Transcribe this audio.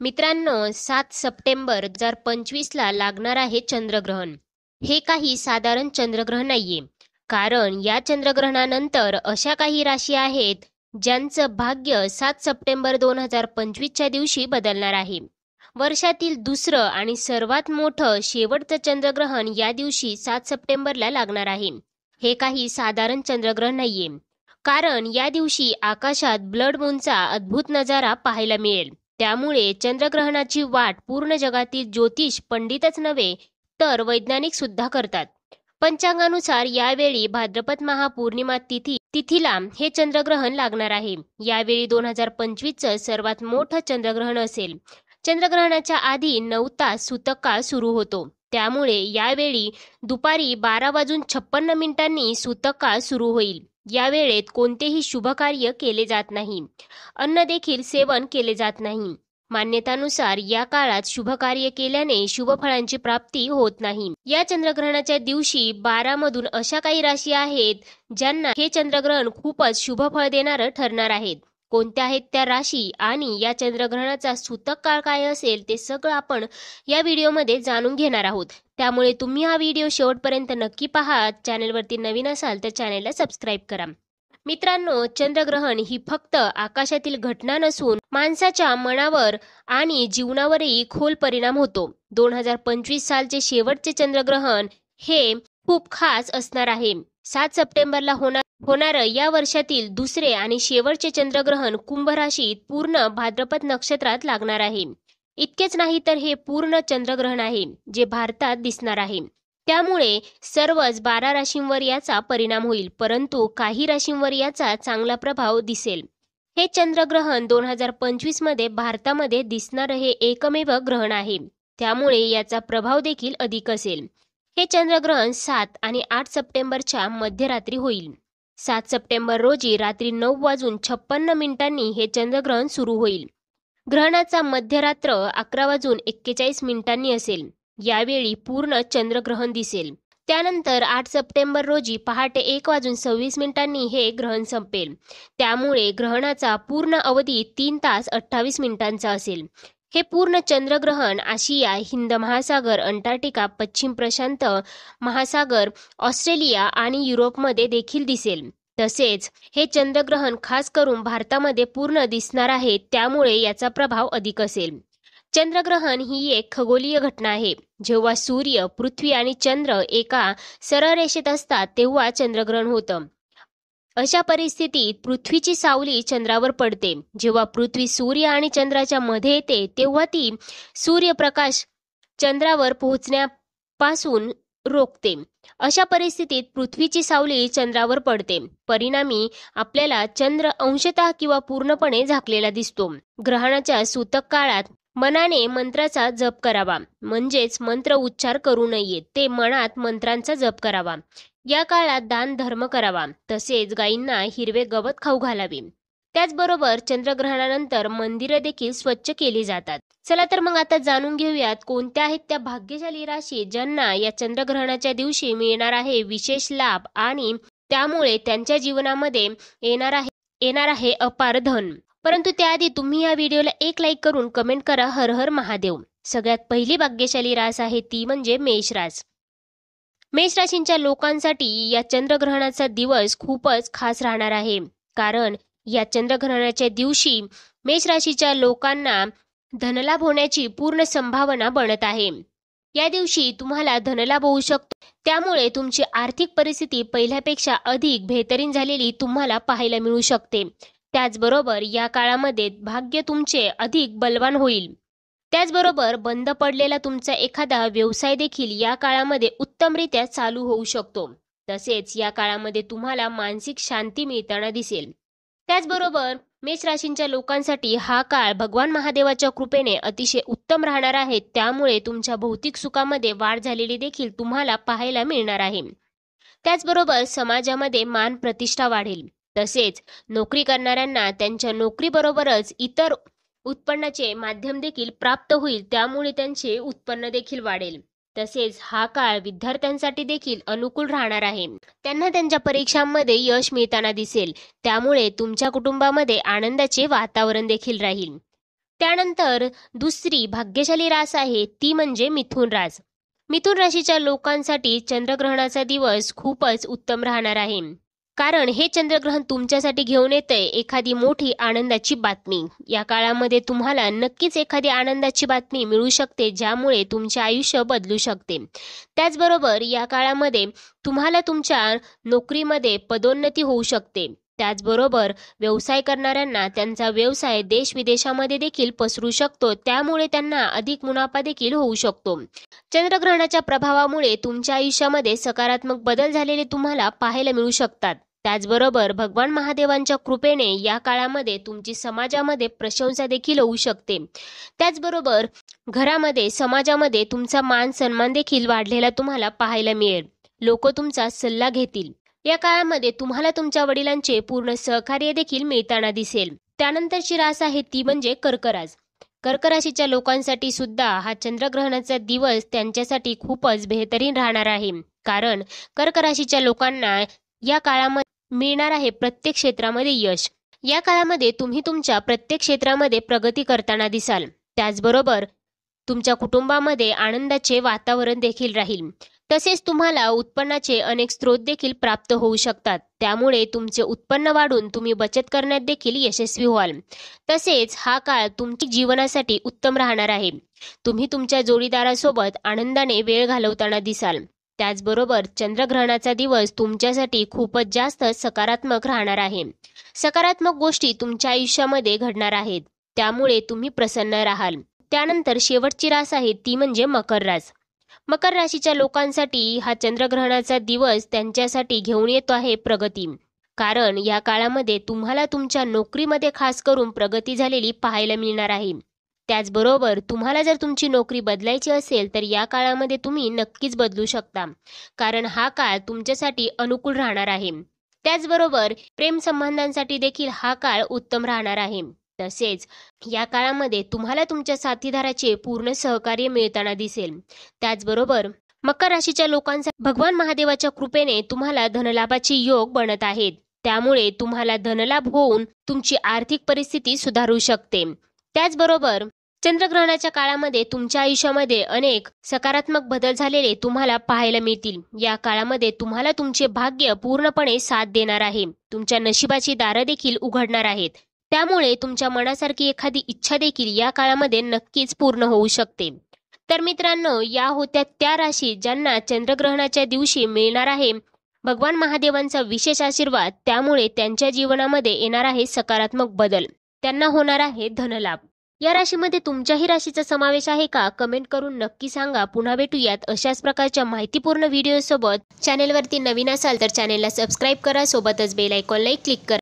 मित्रांनो, 7 सप्टेंबर 2025 ला लागणार आहे चंद्रग्रहण. हे काही साधारण चंद्रग्रहण नाहीये. कारण या चंद्रग्रहणानंतर अशा काही राशी आहेत ज्यांचं भाग्य 7 सप्टेंबर 2025 च्या दिवशी बदलणार आहे. वर्षातील दुसरं आणि सर्वात मोठं शेवटचं चंद्रग्रहण या दिवशी 7 सप्टेंबरला लागणार आहे. हे काही साधारण चंद्रग्रहण नाहीये. कारण या दिवशी आकाशात ब्लड मूनचा अद्भुत नजारा पाहायला मिळेल. त्यामुळे चंद्रग्रहणाची वाट पूर्ण जगातील ज्योतिष पंडितच नव्हे तर वैज्ञानिक सुद्धा करतात. पंचांगानुसार यावेळी भाद्रपद महापौर्णिमा तिथीला हे चंद्रग्रहण लागणार आहे. यावेळी 2025चं सर्वात मोठं चंद्रग्रहण असेल. चंद्रग्रहणाच्या आधी 9 तास सूतककाळ सुरू होतो. त्यामुळे यावेळी दुपारी 12:56 सूतककाळ सुरू होईल. या वेळेत कोणतेही शुभकार्य केले जात नाही. अन्न देखील सेवन केले जात नाही. मान्यतानुसार या काळात शुभकार्य केल्याने शुभफळांची प्राप्ती होत नाही. या चंद्रग्रहणाच्या दिवशी 12 मधून अशा काही राशी आहेत ज्यांना हे चंद्रग्रहण खूपच शुभफळ देणारं ठरणार आहेत. कोणत्या आहेत त्या राशी आणि या चंद्रग्रहणाचा सूतक काळ काय असेल ते सगळं आपण या व्हिडिओमध्ये जाणून घेणार आहोत. त्यामुळे तुम्ही हा व्हिडिओ शेवटपर्यंत नक्की पहा. चॅनलवरती नवीन असाल तर चॅनलला सबस्क्राईब करा. मित्रांनो, चंद्रग्रहण ही फक्त आकाशातील घटना नसून माणसाच्या मनावर आणि जीवनावरही खोल परिणाम होतो. 2025 सालचे शेवटचे चंद्रग्रहण हे खूप खास असणार आहे. 7 सप्टेंबरला होणारं या वर्षातील दुसरे आणि शेवटचे चंद्रग्रहण कुंभ राशीत पूर्ण भाद्रपद नक्षत्रात लागणार आहे. इतकेच नाही तर हे पूर्ण चंद्रग्रहण आहे जे भारतात दिसणार आहे. त्यामुळे सर्वच 12 राशींवर याचा परिणाम होईल, परंतु काही राशींवर याचा चांगला प्रभाव दिसेल. हे चंद्रग्रहण 2025 मध्ये भारतामध्ये दिसणारं हे एकमेव ग्रहण आहे. त्यामुळे याचा प्रभाव देखील अधिक असेल. हे चंद्रग्रहण 7 आणि 8 सप्टेंबरच्या मध्यरात्री होईल. 7 सप्टेंबर रोजी रात्री 9:56 हे चंद्रग्रहण सुरू होईल. ग्रहणाचा मध्यरात्र 11:41 असेल. यावेळी पूर्ण चंद्रग्रहण दिसेल. त्यानंतर 8 सप्टेंबर रोजी पहाटे 1:26 हे ग्रहण संपेल. त्यामुळे ग्रहणाचा पूर्ण अवधी 3 तास 28 मिनिटांचा असेल. हे पूर्ण चंद्रग्रहण आशिया, हिंद महासागर, अंटार्क्टिका, पश्चिम प्रशांत महासागर, ऑस्ट्रेलिया आणि युरोपमध्ये देखील दिसेल. तसेच हे चंद्रग्रहण खास करून भारतामध्ये पूर्ण दिसणार आहे. त्यामुळे याचा प्रभाव अधिक असेल. चंद्रग्रहण ही एक खगोलीय घटना आहे. जेव्हा सूर्य, पृथ्वी आणि चंद्र एका सरळ रेषेत असतात तेव्हा चंद्रग्रहण होतं. अशा परिस्थितीत पृथ्वीची सावली चंद्रावर पडते. जेव्हा पृथ्वी सूर्य आणि चंद्राच्या मध्ये येते तेव्हा ती सूर्यप्रकाश चंद्रावर पोहोचण्यापासून रोखते. अशा परिस्थितीत पृथ्वीची सावली चंद्रावर पडते. परिणामी आपल्याला चंद्र अंशतः किंवा पूर्णपणे झाकलेला दिसतो. ग्रहणाच्या सूतक काळात मनाने मंत्राचा जप करावा. म्हणजेच मंत्र उच्चार करू नयेत, ते मनात मंत्रांचा जप करावा. या काळात दान धर्म करावा. तसेच गायींना हिरवे गवत खाऊ घालावे. त्याचबरोबर चंद्रग्रहणानंतर मंदिरं देखील स्वच्छ केली जातात. चला तर मग आता जाणून घेऊयात कोणत्या आहेत त्या भाग्यशाली राशी ज्यांना या चंद्रग्रहणाच्या दिवशी मिळणार आहे विशेष लाभ आणि त्यामुळे त्यांच्या जीवनामध्ये येणार आहे अपार धन. परंतु त्याआधी तुम्ही या व्हिडिओला एक लाईक करून कमेंट करा हर हर महादेव. सगळ्यात पहिली भाग्यशाली रास आहे ती म्हणजे मेष रास. मेष राशींच्या लोकांसाठी या चंद्रग्रहणाचा दिवस खूपच खास राहणार आहे. कारण या चंद्रग्रहणाच्या दिवशी मेष राशीच्या लोकांना धनलाभ होण्याची पूर्ण संभावना बनत आहे. या दिवशी तुम्हाला धनलाभ होऊ शकतो. त्यामुळे तुमची आर्थिक परिस्थिती पहिल्यापेक्षा अधिक बेहतरीन झालेली तुम्हाला पाहायला मिळू शकते. त्याचबरोबर या काळामध्ये भाग्य तुमचे अधिक बलवान होईल. त्याचबरोबर बंद पडलेला तुमचा एखादा व्यवसाय देखील या काळामध्ये उत्तमरित्या चालू होऊ शकतो. तसेच या काळामध्ये तुम्हाला मानसिक शांती मिळताना दिसेल. त्याचबरोबर मेष राशींच्या लोकांसाठी हा काळ भगवान महादेवाच्या कृपेने अतिशय उत्तम राहणार आहे. त्यामुळे तुमच्या भौतिक सुखामध्ये वाढ झालेली देखील तुम्हाला पाहायला मिळणार आहे. त्याचबरोबर समाजामध्ये मान प्रतिष्ठा वाढेल. तसेच नोकरी करणाऱ्यांना त्यांच्या नोकरीबरोबरच इतर उत्पन्नाचे माध्यम देखील प्राप्त होईल. त्यामुळे त्यांचे उत्पन्न देखील वाढेल. तसेच हा काळ विद्यार्थ्यांसाठी देखील अनुकूल राहणार आहे. त्यांना त्यांच्या परीक्षांमध्ये यश मिळताना दिसेल. त्यामुळे तुमच्या कुटुंबामध्ये आनंदाचे वातावरण देखील राहील. त्यानंतर दुसरी भाग्यशाली रास आहे ती म्हणजे मिथुन रास. मिथुन राशीच्या लोकांसाठी चंद्रग्रहणाचा दिवस खूपच उत्तम राहणार आहे. कारण हे चंद्रग्रहण तुमच्यासाठी घेऊन येतंय एखादी मोठी आनंदाची बातमी. या काळामध्ये तुम्हाला नक्कीच एखादी आनंदाची बातमी मिळू शकते, ज्यामुळे तुमचे आयुष्य बदलू शकते. त्याचबरोबर या काळामध्ये तुम्हाला तुमच्या नोकरीमध्ये पदोन्नती होऊ शकते. त्याचबरोबर व्यवसाय करणाऱ्यांना त्यांचा व्यवसाय देश-विदेशामध्ये देखील पसरू शकतो, त्यामुळे त्यांना अधिक मुनाफा देखील होऊ शकतो. चंद्रग्रहणाच्या प्रभावामुळे तुमच्या आयुष्यामध्ये सकारात्मक बदल झालेले तुम्हाला पाहायला मिळू शकतात. त्याचबरोबर भगवान महादेवांच्या कृपेने या काळामध्ये तुमची समाजामध्ये प्रशंसा देखील होऊ शकते. त्याचबरोबर घरामध्ये, समाजामध्ये तुमचा मान सन्मान देखील वाढलेला तुम्हाला पाहायला मिळेल. लोक तुमचा सल्ला घेतील. या काळामध्ये तुम्हाला तुमच्या वडिलांचे पूर्ण सहकार्य देखील मिळताना दिसेल. त्यानंतरची रास आहे ती म्हणजे कर्क रास. कर्क राशीच्या लोकांसाठी सुद्धा हा चंद्रग्रहणाचा दिवस त्यांच्यासाठी खूपच बेहतरीन राहणार आहे. कारण कर्क राशीच्या लोकांना या काळामध्ये मिळणार आहे प्रत्येक क्षेत्रामध्ये यश. या काळामध्ये तुम्ही तुमच्या प्रत्येक क्षेत्रामध्ये प्रगती करताना दिसाल. त्याचबरोबर तुमच्या कुटुंबामध्ये आनंदाचे वातावरण देखील राहील. तसेच तुम्हाला उत्पन्नाचे अनेक स्रोत देखील प्राप्त होऊ शकतात. त्यामुळे तुमचे उत्पन्न वाढून तुम्ही बचत करण्यात देखील यशस्वी व्हाल. तसेच हा काळ तुमच्या जीवनासाठी उत्तम राहणार आहे. तुम्ही तुमच्या जोडीदारासोबत आनंदाने वेळ घालवताना दिसाल. त्याचबरोबर चंद्रग्रहणाचा दिवस तुमच्यासाठी खूपच जास्त सकारात्मक राहणार आहे. सकारात्मक गोष्टी तुमच्या आयुष्यामध्ये घडणार आहेत, त्यामुळे तुम्ही प्रसन्न राहाल. त्यानंतर शेवटची रास आहे ती म्हणजे मकर रास. मकर राशीच्या लोकांसाठी हा चंद्रग्रहणाचा दिवस त्यांच्यासाठी घेऊन येतो आहे प्रगती. कारण या काळामध्ये तुम्हाला तुमच्या नोकरीमध्ये खास करून प्रगती झालेली पाहायला मिळणार आहे. त्याचबरोबर तुम्हाला जर तुमची नोकरी बदलायची असेल तर या काळामध्ये तुम्ही नक्कीच बदलू शकता. कारण हा काळ तुमच्यासाठी अनुकूल राहणार आहे. त्याचबरोबर प्रेम संबंधांसाठी देखील हा काळ उत्तम राहणार आहे. तसेच या काळामध्ये तुम्हाला तुमच्या साथीदाराचे पूर्ण सहकार्य मिळताना दिसेल. त्याचबरोबर मकर राशीच्या लोकांसाठी भगवान महादेवाच्या कृपेने तुम्हाला धनलाभाचे योग बनत आहेत. त्यामुळे तुम्हाला धनलाभ होऊन तुमची आर्थिक परिस्थिती सुधारू शकते. त्याचबरोबर चंद्रग्रहणाच्या काळामध्ये तुमच्या आयुष्यामध्ये अनेक सकारात्मक बदल झालेले तुम्हाला पाहायला मिळतील. या काळामध्ये तुम्हाला तुमचे भाग्य पूर्णपणे साथ देणार आहे. तुमच्या नशिबाची दारं देखील उघडणार आहेत. त्यामुळे तुमच्या मनासारखी एखादी इच्छा देखील या काळामध्ये नक्कीच पूर्ण होऊ शकते. तर मित्रांनो, या होत्या त्या राशी ज्यांना चंद्रग्रहणाच्या दिवशी मिळणार आहे भगवान महादेवांचा विशेष आशीर्वाद. त्यामुळे त्यांच्या जीवनामध्ये येणार आहे सकारात्मक बदल. त्यांना होणार आहे धनलाभ. या राशीमध्ये तुमच्याही राशीचा समावेश आहे का? कमेंट करून नक्की सांगा. पुन्हा भेटूयात अशाच प्रकारच्या माहितीपूर्ण व्हिडिओ सोबत. चॅनेलवरती नवीन असाल तर चॅनेलला सबस्क्राईब करा. सोबतच बेल आयकॉनलाही क्लिक करा.